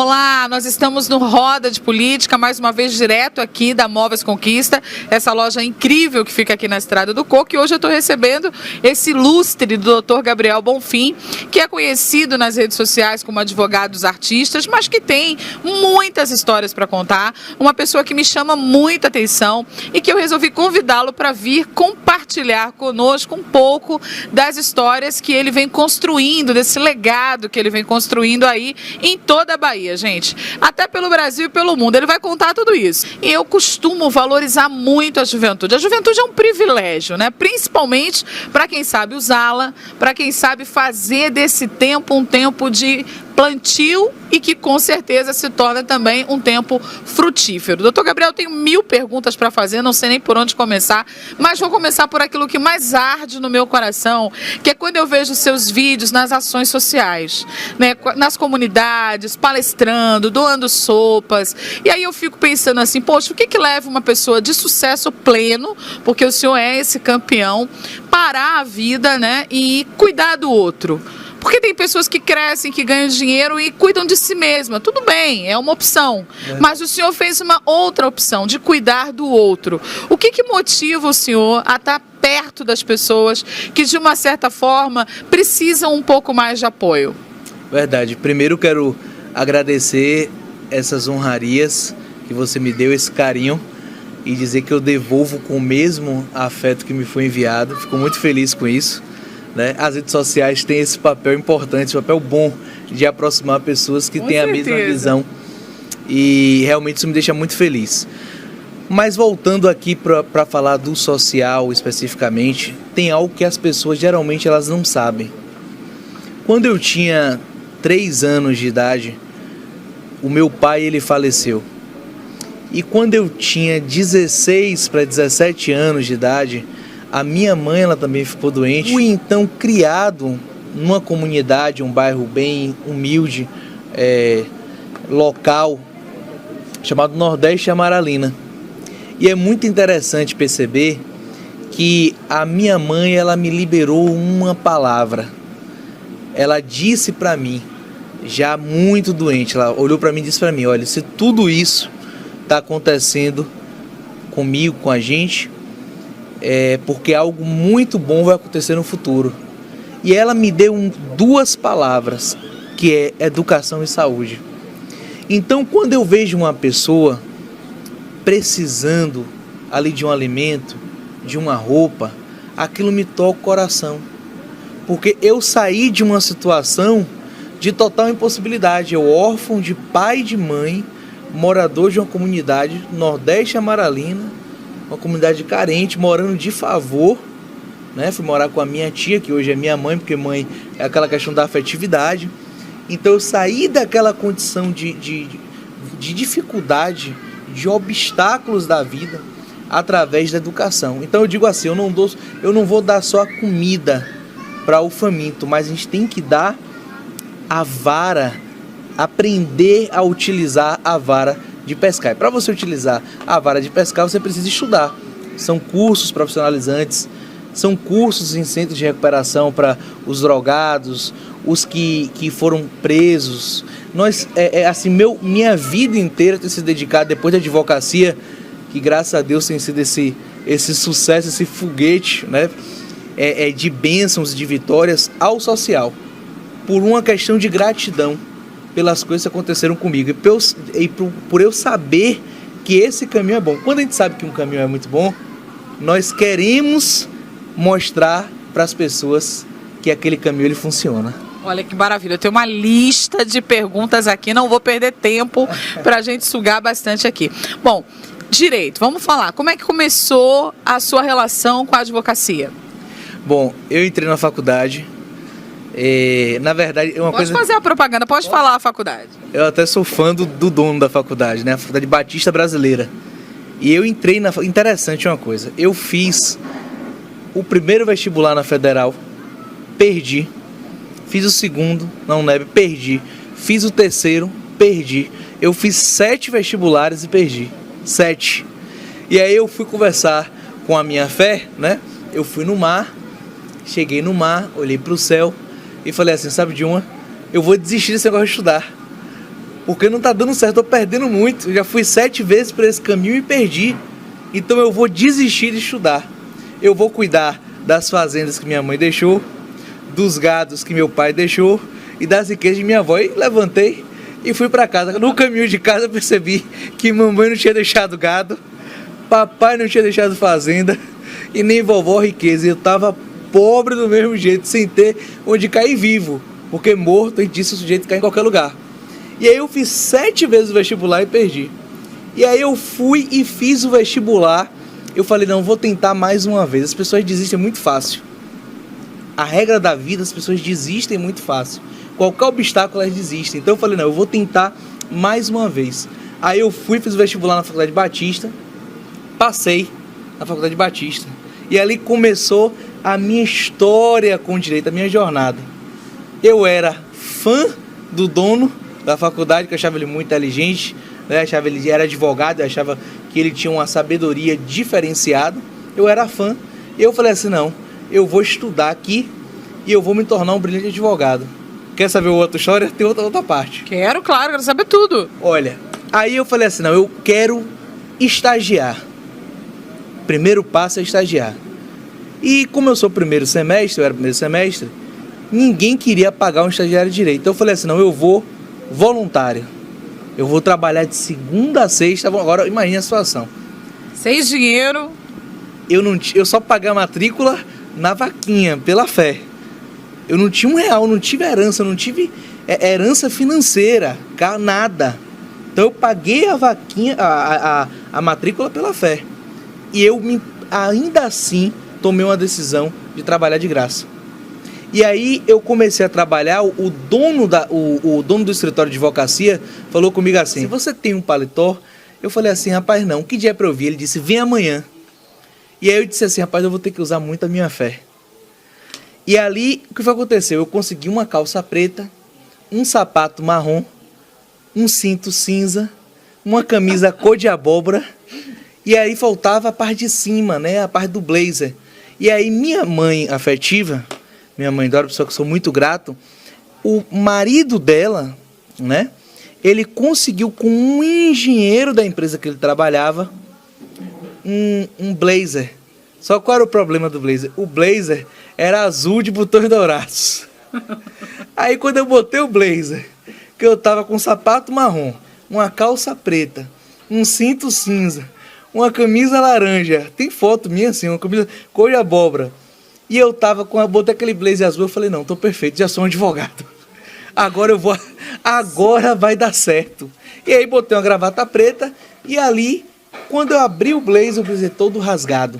Olá, nós estamos no Roda de Política, mais uma vez direto aqui da Móveis Conquista, essa loja incrível que fica aqui na Estrada do Coco, e hoje eu estou recebendo esse ilustre do Dr. Gabriel Bonfim, que é conhecido nas redes sociais como advogado dos artistas, mas que tem muitas histórias para contar, uma pessoa que me chama muita atenção e que eu resolvi convidá-lo para vir compartilhar conosco um pouco das histórias que ele vem construindo, desse legado que ele vem construindo aí em toda a Bahia, gente, até pelo Brasil e pelo mundo. Ele vai contar tudo isso. E eu costumo valorizar muito a juventude. A juventude é um privilégio, né? Principalmente para quem sabe usá-la, para quem sabe fazer desse tempo um tempo de plantio e que com certeza se torna também um tempo frutífero. Doutor Gabriel, eu tenho 1000 perguntas para fazer, não sei nem por onde começar, mas vou começar por aquilo que mais arde no meu coração, que é quando eu vejo seus vídeos nas ações sociais, né, nas comunidades, palestrando, doando sopas, e aí eu fico pensando assim, poxa, o que leva uma pessoa de sucesso pleno, porque o senhor é esse campeão, parar a vida, né, e cuidar do outro? Porque tem pessoas que crescem, que ganham dinheiro e cuidam de si mesma. Tudo bem, é uma opção. Mas o senhor fez uma outra opção, de cuidar do outro. O que motiva o senhor a estar perto das pessoas que, de uma certa forma, precisam um pouco mais de apoio? Verdade. Primeiro quero agradecer essas honrarias que você me deu, esse carinho, e dizer que eu devolvo com o mesmo afeto que me foi enviado. Fico muito feliz com isso. As redes sociais têm esse papel importante, esse papel bom de aproximar pessoas que têm a mesma visão, e realmente isso me deixa muito feliz. Mas voltando aqui para falar do social especificamente, tem algo que as pessoas geralmente elas não sabem. Quando eu tinha 3 anos de idade, o meu pai ele faleceu. E quando eu tinha 16 para 17 anos de idade, a minha mãe ela também ficou doente. Fui então criado numa comunidade, um bairro bem humilde, local, chamado Nordeste Amaralina. E é muito interessante perceber que a minha mãe ela me liberou uma palavra. Ela disse para mim, já muito doente, ela olhou para mim e disse para mim, olha, se tudo isso está acontecendo comigo, com a gente, porque algo muito bom vai acontecer no futuro. E ela me deu 2 palavras, que é educação e saúde. Então, quando eu vejo uma pessoa precisando ali de um alimento, de uma roupa, aquilo me toca o coração. Porque eu saí de uma situação de total impossibilidade. Eu órfão de pai e de mãe, morador de uma comunidade, Nordeste Amaralina, uma comunidade carente, morando de favor, né? Fui morar com a minha tia, que hoje é minha mãe, porque mãe é aquela questão da afetividade. Então eu saí daquela condição de dificuldade, de obstáculos da vida, através da educação. Então eu digo assim, eu não vou dar só a comida para o faminto, mas a gente tem que dar a vara, aprender a utilizar a vara de pescar. E para você utilizar a vara de pescar, você precisa estudar. São cursos profissionalizantes, são cursos em centros de recuperação para os drogados, os que foram presos. Assim, minha vida inteira tem se dedicado, depois da advocacia, que graças a Deus tem sido esse sucesso, esse foguete, né? De bênçãos, de vitórias, ao social, por uma questão de gratidão pelas coisas que aconteceram comigo e por eu saber que esse caminho é bom. Quando a gente sabe que um caminho é muito bom, nós queremos mostrar para as pessoas que aquele caminho ele funciona. Olha que maravilha, eu tenho uma lista de perguntas aqui, não vou perder tempo para a gente sugar bastante aqui. Bom, direito, vamos falar, como é que começou a sua relação com a advocacia? Bom, eu entrei na faculdade. Na verdade, é uma coisa... Pode fazer a propaganda, pode falar a faculdade. Eu até sou fã do dono da faculdade, né? A Faculdade Batista Brasileira. E eu entrei na... Interessante uma coisa, eu fiz o primeiro vestibular na Federal, perdi. Fiz o segundo na UNEB, perdi. Fiz o terceiro, perdi. Eu fiz 7 vestibulares e perdi. 7. E aí eu fui conversar com a minha fé, né? Eu fui no mar, cheguei no mar, olhei para o céu e falei assim, sabe de uma? Eu vou desistir desse negócio de estudar. porque não tá dando certo, tô perdendo muito. Eu já fui 7 vezes por esse caminho e perdi. Então eu vou desistir de estudar. Eu vou cuidar das fazendas que minha mãe deixou, dos gados que meu pai deixou e das riquezas de minha avó. E levantei e fui para casa. No caminho de casa eu percebi que mamãe não tinha deixado gado, papai não tinha deixado fazenda e nem vovó riqueza. Eu tava pobre do mesmo jeito, sem ter onde cair vivo, porque morto, a gente disse, o sujeito cai em qualquer lugar. E aí eu fiz 7 vezes o vestibular e perdi. E aí eu fui e fiz o vestibular. Eu falei, não, vou tentar mais uma vez. As pessoas desistem muito fácil. A regra da vida, as pessoas desistem muito fácil. Qualquer obstáculo elas desistem. Então eu falei, não, eu vou tentar mais uma vez. Aí eu fui, fiz o vestibular na Faculdade Batista. Passei na Faculdade Batista. E ali começou a minha história com direito, a minha jornada. Eu era fã do dono da faculdade, que eu achava ele muito inteligente, né? Eu achava ele era advogado, eu achava que ele tinha uma sabedoria diferenciada. Eu era fã. E eu falei assim, não, eu vou estudar aqui e eu vou me tornar um brilhante advogado. Quer saber outra história? Tem outra parte. Quero, claro, quero saber tudo. Olha, aí eu falei assim, não, eu quero estagiar. Primeiro passo é estagiar. E como eu sou primeiro semestre, eu era primeiro semestre, ninguém queria pagar um estagiário de direito. Então eu falei assim, não, eu vou voluntário. Eu vou trabalhar de segunda a sexta. Agora imagine a situação. Sem dinheiro. Eu só paguei a matrícula na vaquinha, pela fé. Eu não tinha R$1, não tive herança, não tive herança financeira, nada. Então eu paguei a vaquinha, a matrícula pela fé. E eu ainda assim tomei uma decisão de trabalhar de graça. E aí eu comecei a trabalhar, o dono do escritório de advocacia falou comigo assim, se você tem um paletó? Eu falei assim, rapaz, não, que dia é pra eu vir? Ele disse, vem amanhã. E aí eu disse assim, rapaz, eu vou ter que usar muito a minha fé. E ali, o que foi que aconteceu? Eu consegui uma calça preta, um sapato marrom, um cinto cinza, uma camisa cor de abóbora, e aí faltava a parte de cima, né, a parte do blazer. E aí minha mãe afetiva, minha mãe Dora, pessoa que eu sou muito grato, o marido dela, né, ele conseguiu com um engenheiro da empresa que ele trabalhava, um blazer. Só qual era o problema do blazer? O blazer era azul de botões dourados. Aí quando eu botei o blazer, que eu tava com um sapato marrom, uma calça preta, um cinto cinza, uma camisa laranja, tem foto minha assim, uma camisa cor de abóbora, e eu tava botei aquele blazer azul, eu falei, não, tô perfeito, já sou um advogado. Agora vai dar certo. E aí botei uma gravata preta, e ali, quando eu abri o blazer todo rasgado.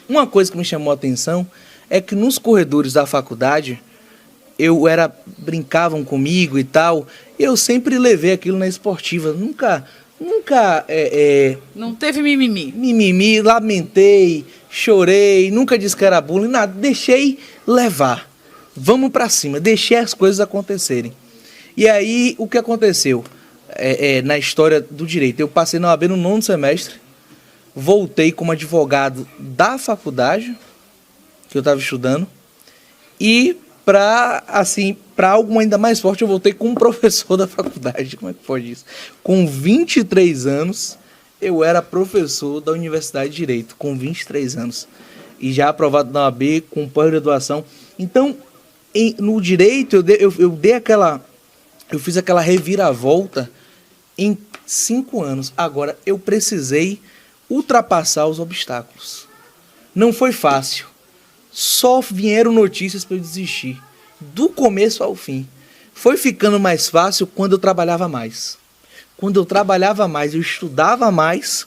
Uma coisa que me chamou a atenção é que nos corredores da faculdade, brincavam comigo e tal, eu sempre levei aquilo na esportiva, nunca Não teve mimimi. Mimimi, lamentei, chorei, nunca disse que era bullying, nada, deixei levar. Vamos pra cima, deixei as coisas acontecerem. E aí, o que aconteceu? Na história do direito, eu passei na OAB no 9º semestre, voltei como advogado da faculdade, que eu estava estudando, e para algo ainda mais forte, eu voltei como professor da faculdade. Como é que pode isso? Com 23 anos, eu era professor da Universidade de Direito, com 23 anos. E já aprovado na OAB, com pós-graduação. Então, no direito, eu fiz aquela reviravolta em 5 anos. Agora, eu precisei ultrapassar os obstáculos. Não foi fácil. Só vieram notícias para eu desistir. Do começo ao fim. Foi ficando mais fácil quando eu trabalhava mais. Quando eu trabalhava mais, eu estudava mais,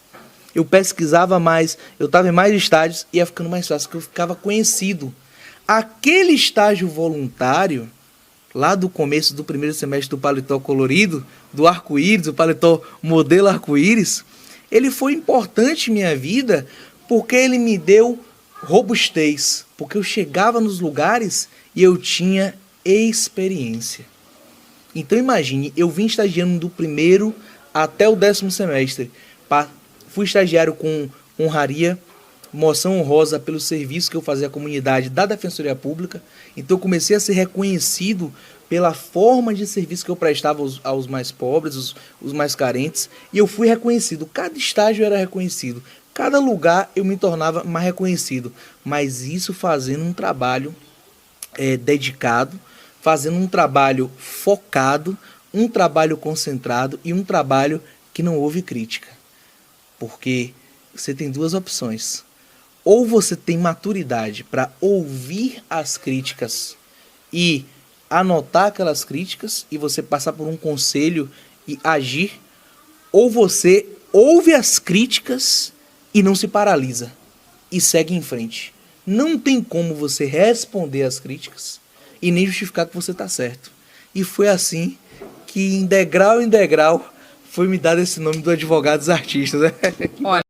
eu pesquisava mais, eu estava em mais estágios, ia ficando mais fácil, porque eu ficava conhecido. Aquele estágio voluntário, lá do começo do primeiro semestre do paletó colorido, do arco-íris, o paletó modelo arco-íris, ele foi importante em minha vida, porque ele me deu robustez, porque eu chegava nos lugares e eu tinha experiência. Então imagine, eu vim estagiando do primeiro até o 10º semestre. Fui estagiário com honraria, moção honrosa pelo serviço que eu fazia à comunidade da Defensoria Pública. Então eu comecei a ser reconhecido pela forma de serviço que eu prestava aos mais pobres, os mais carentes, e eu fui reconhecido. Cada estágio era reconhecido, cada lugar eu me tornava mais reconhecido, mas isso fazendo um trabalho dedicado, fazendo um trabalho focado, um trabalho concentrado e um trabalho que não houve crítica. Porque você tem duas opções. Ou você tem maturidade para ouvir as críticas e anotar aquelas críticas e você passar por um conselho e agir, ou você ouve as críticas e não se paralisa e segue em frente. Não tem como você responder às críticas e nem justificar que você está certo. E foi assim que, em degrau em degrau, foi me dado esse nome do advogado dos artistas. Né? Olha,